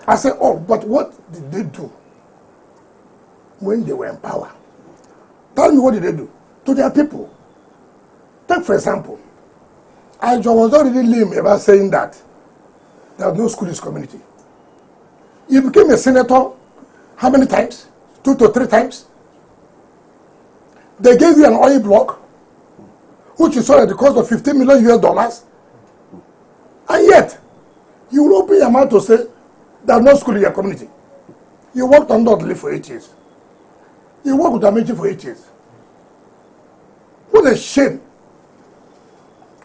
I said, oh, but what did they do when they were in power? Tell me, what did they do to their people? Take, for example, I was already lame about saying that there was no school in this community. You became a senator how many times? 2 to 3 times? They gave you an oil block, which you saw at the cost of $15 million. And yet, you will open your mouth to say there's no school in your community. You worked on Dudley for 8 years. You worked with Amechi for 8 years. What a shame.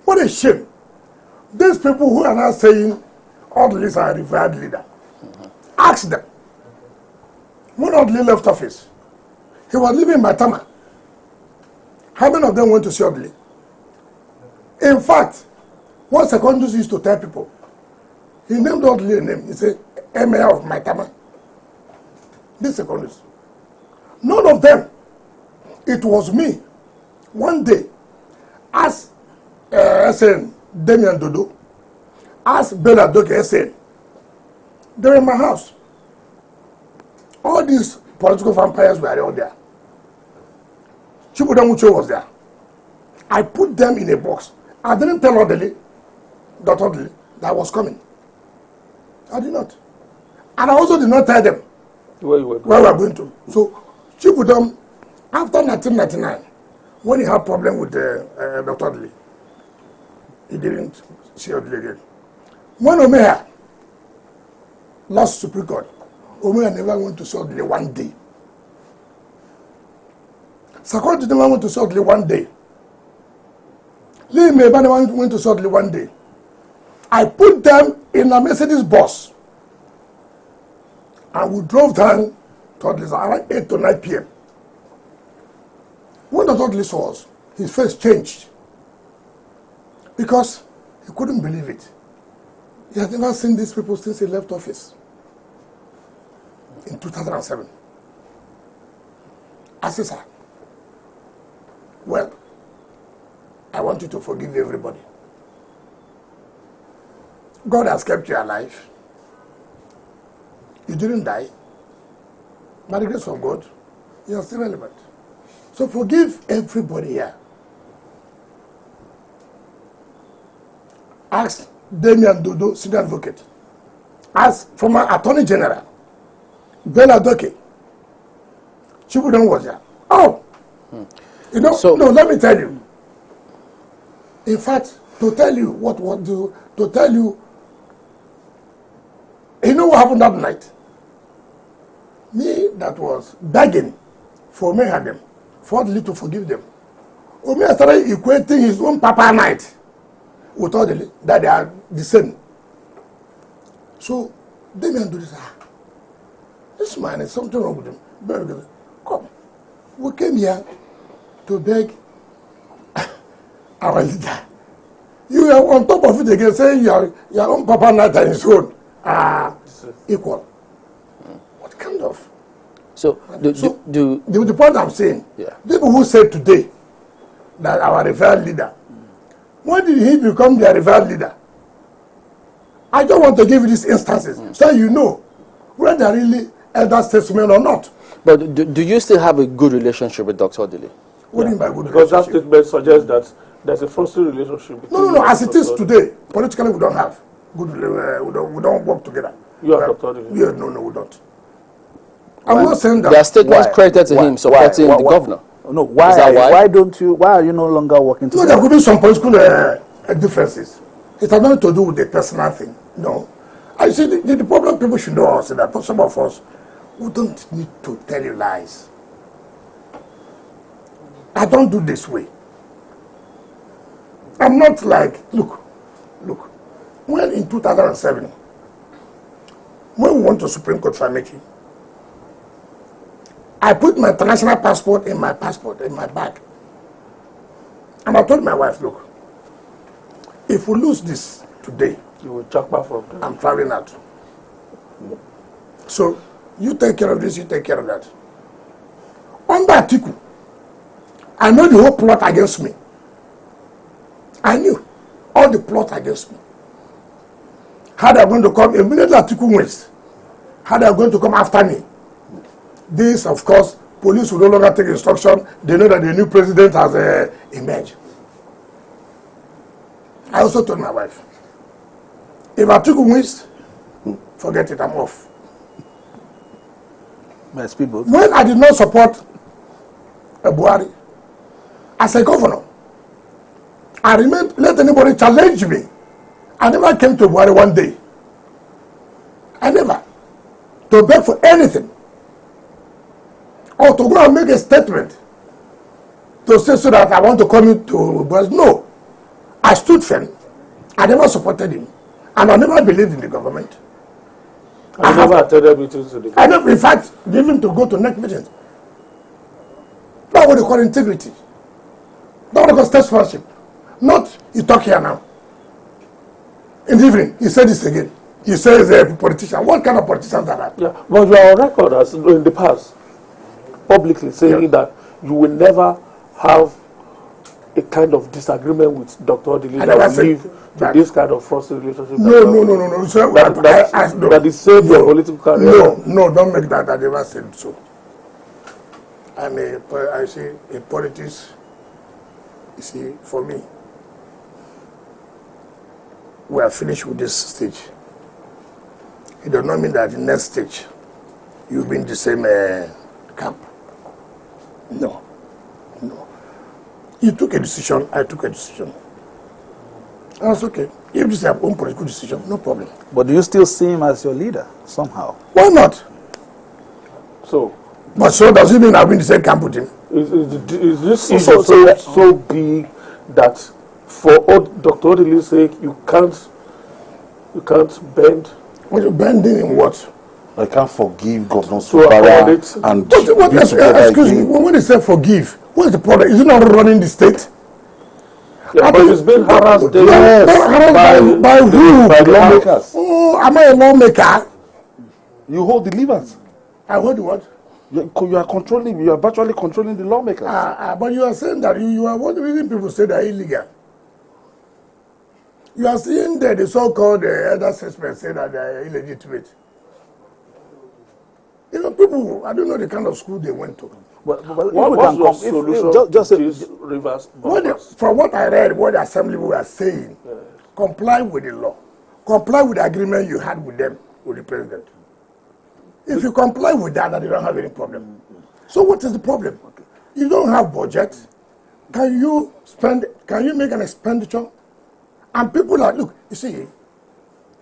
What a shame. These people who are now saying Dudley are a revered leader. Ask them. When Dudley left office, he was living in Matama. How many of them went to see Dudley? In fact, what Secondus used to tell people, he named Dudley a name. He said, Emir of Matama. This Secondus. None of them. It was me. One day, as SN Damian Dodo, as Bella Doke SN, they were in my house. All these political vampires were all there. Chibuda Mucho was there. I put them in a box. I didn't tell Dr. Odili, that I was coming. I did not. And I also did not tell them where we were going to. So, Chibudam, after 1999, when he had problem with Dr. Odili, he didn't see Odili again. When Omeya lost Supreme Court, Omeya never went to see Odili one day. Sakoti never went to see Odili one day. Lee Meba never went to see Odili one day. I put them in a Mercedes bus. And we drove down to Odili around 8 to 9 p.m. When the Odili saw us, his face changed. Because he couldn't believe it. He had never seen these people since he left office in 2007. I said, sir, well, I want you to forgive everybody. God has kept you alive. You didn't die. By the grace of God, you are still relevant. So forgive everybody here. Ask Damian Dodo, senior advocate. Ask former Attorney General, Bella Doke. Chibudan was there. Oh! You know, so, no, let me tell you. In fact, to tell you to tell you, you know what happened that night? Me that was begging for Mehadem, for Odili to forgive them. Omeya started equating his own papa night with Odili, that they are the same. So, Damian do this. This man is something wrong with him. Come, we came here to beg our leader. You are on top of it again, saying your own papa night and his own are equal. What kind of? So, the point I'm saying, yeah. People who say today that our revered leader, when did he become their revered leader? I don't want to give you these instances, so you know whether they're really elder statesmen or not. But do you still have a good relationship with Dr. Odili? What do you mean by good because relationship? That statement suggests that there's a frustrated relationship between No. As it is today, politically we don't have good. We don't work together. You are Dr. Odili? Yeah, no, we don't. I'm not saying that. There are statements credited to him supporting the governor. No, why don't you? Why are you no longer working together? No, there could be some political differences. It has nothing to do with the personal thing. No, I see the problem. People should know also that for some of us, we don't need to tell you lies. I don't do this way. I'm not like, look. When in 2007, when we went to Supreme Court for making, I put my international passport in my bag. And I told my wife, look, if we lose this today, you will chuck back from there. I'm traveling out. So you take care of this, you take care of that. Under Atiku, I know the whole plot against me. I knew all the plot against me. How they're going to come immediately Atiku wins. how they are going to come after me. This, of course, police will no longer take instruction. They know that the new president has emerged. I also told my wife, if I took wings, forget it, I'm off. When I did not support Buhari as a governor, I remained, let anybody challenge me. I never came to Buhari one day. I never. To beg for anything. Or to go and make a statement. To say so that I want to come into Buhari. No. I stood firm. I never supported him. And I never believed in the government. I never attended meetings to the government. I never, in fact, even to go to next meetings. That's what they call integrity. That's what they call statesmanship. Not, you talk here now. In the evening, he said this again. He says a politician. What kind of politicians are that? Yeah, but you are on record as in the past, publicly saying that you will never have a kind of disagreement with Dr. Odili that will lead to this kind of frustrated relationship. No. So, that is saved your political career. No, don't make that. I never said so. I say in politics, you see, for me, we are finished with this stage. It does not mean that the next stage you'll be in the same camp. No. You took a decision, I took a decision. That's okay. If this is your own political decision, no problem. But do you still see him as your leader somehow? Why not? So does it mean I'll be in the same camp with him? Is this issue so big that for Dr. Odili's sake you can't bend? What you bending in what? I can't forgive Governor Fubara and excuse me, when they say forgive, what's the problem? Is it not running the state? Yeah, but it's been harassed daily. By who? By lawmakers. Oh, am I a lawmaker? You hold the levers. I hold what? You are virtually controlling the lawmakers. But you are saying that you are what the reason people say that illegal. You are seeing that the so-called elder assessment say that they are illegitimate. You know, people, I don't know the kind of school they went to. What's your solution to this reverse bumpers? From what I read, what the assembly were saying, comply with the law. Comply with the agreement you had with them, with the president. If you comply with that, then you don't have any problem. So what is the problem? You don't have budget. Can you make an expenditure? And people are, look, you see,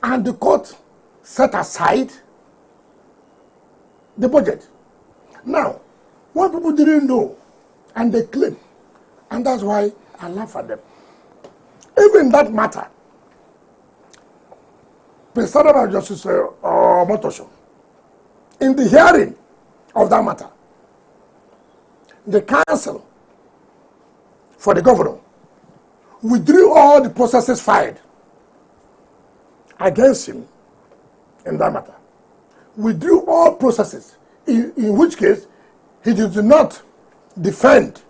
and the court set aside the budget. Now, what people didn't know, and they claim, and that's why I laugh at them. Even that matter, President of Justice Motosho, in the hearing of that matter, the counsel for the governor withdrew all the processes filed against him in that matter. Withdrew all processes, in which case he did not defend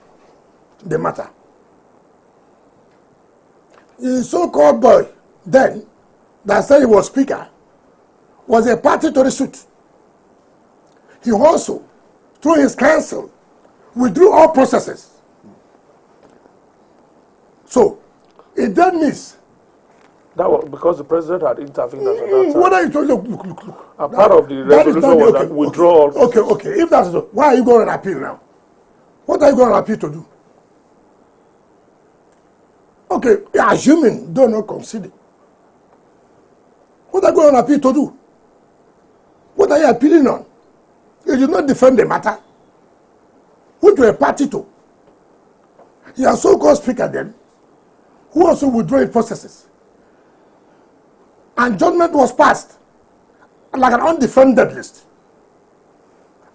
the matter. The so-called boy then, that said he was speaker, was a party to the suit. He also, through his counsel, withdrew all processes. So, it then means that was because the president had intervened at that time. What are you talking? Look. A part of the resolution was that withdrawal. Okay. If that's so, why are you going on appeal now? What are you going on appeal to do? Okay, assuming don't not consider. What are you going on appeal to do? What are you appealing on? You did not defend the matter. Who to a party to? You are so-called speaker then, who also withdrew his processes. And judgment was passed like an undefended list.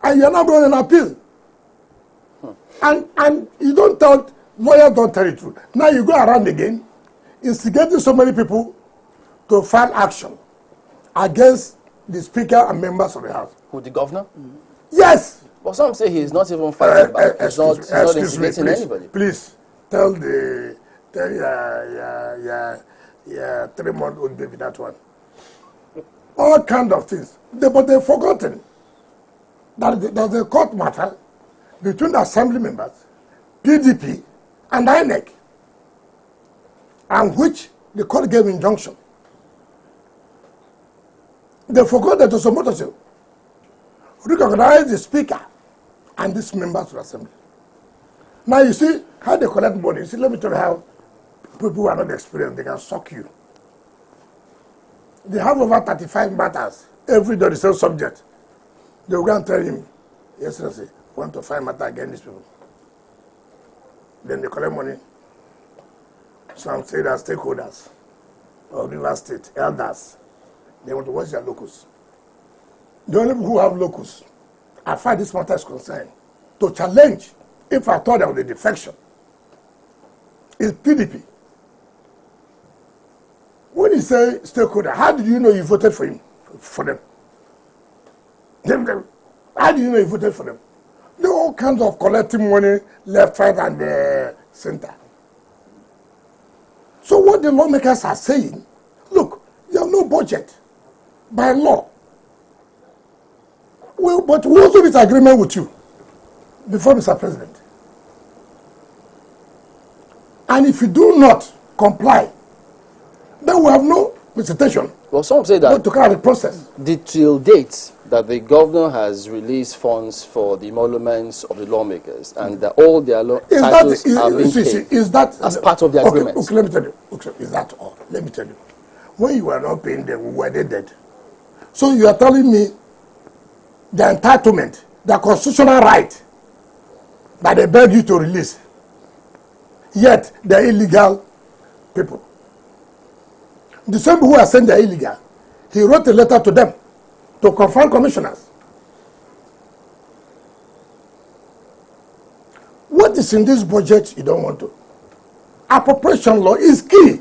And you are now going on appeal. And you don't tell, lawyers don't tell the truth. Now you go around again, instigating so many people to file action against the speaker and members of the House. Who, the governor? Yes. But some say he's not even fighting back. He's not instigating anybody. Please, tell your 3-month-old baby that one. all kinds of things. But they've forgotten that there's a court matter between the assembly members, PDP, and INEC, and which the court gave injunction. They forgot that was supposed to recognize the speaker and these members of the assembly. Now you see how they collect money. You see, let me tell you how people who are not experienced, they can suck you. They have over 35 matters. Every day the same subject. They will go and tell him, yes, sir, want to find matter against these people. Then they collect money. Some say that stakeholders of River State, elders, they want to watch their locus. The only people who have locus, as far as this matter is concerned, to challenge, if I thought there was a defection, is PDP. When you say stakeholder, how did you know you voted for him, for them? How do you know you voted for them? There are all kinds of collecting money, left, right, and center. So what the lawmakers are saying, look, you have no budget by law. Well, but we also need agreement with you before Mr. President. And if you do not comply, then we have no visitation. Well, some say that to carry the process. The till date that the governor has released funds for the emoluments of the lawmakers and that all their titles are being paid is that as part of the agreement. Okay, let me tell you. Okay, is that all? Let me tell you. When you were not paying them, we were dead. So you are telling me the entitlement, the constitutional right that they beg you to release, yet they're illegal people. The same people who are saying they're illegal, he wrote a letter to them to confront commissioners. What is in this budget you don't want to? Appropriation law is key.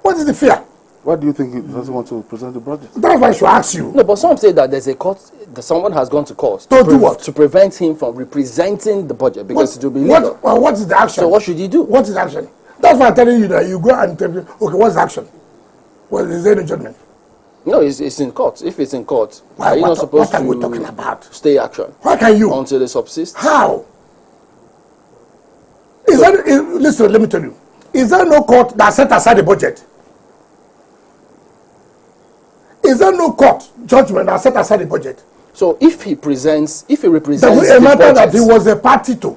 What is the fear? Why do you think he doesn't want to present the budget? That's why I should ask you. No, but some say that there's a court, that someone has gone to court to do what? To prevent him from representing the budget because it will be legal. What is the action? So what should he do? What is the action? That's why I'm telling you that you go and tell me, okay, what's the action? Well, is there any judgment? No, it's in court. If it's in court, Why, are you not supposed what are we to talking about? stay action? Why can you? Until it subsists? How? Listen, let me tell you. Is there no court that set aside the budget? Is there no court judgment that set aside the budget? So if he represents a the matter budget, that he was a party to.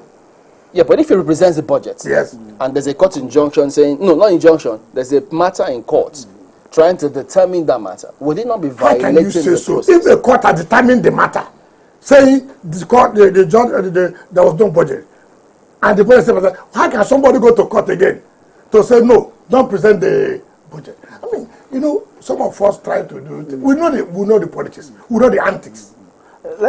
yeah, but if he represents the budget, Yes. and there's a court injunction saying, no, not injunction, there's a matter in court trying to determine that matter, would it not be How violating can you say the so? process? If a court has determined the matter, saying the court, the judge, there was no budget, and the president said, how can somebody go to court again to say no, don't present the budget? I mean, you know, some of us try to do it. We know the politics, we know the antics.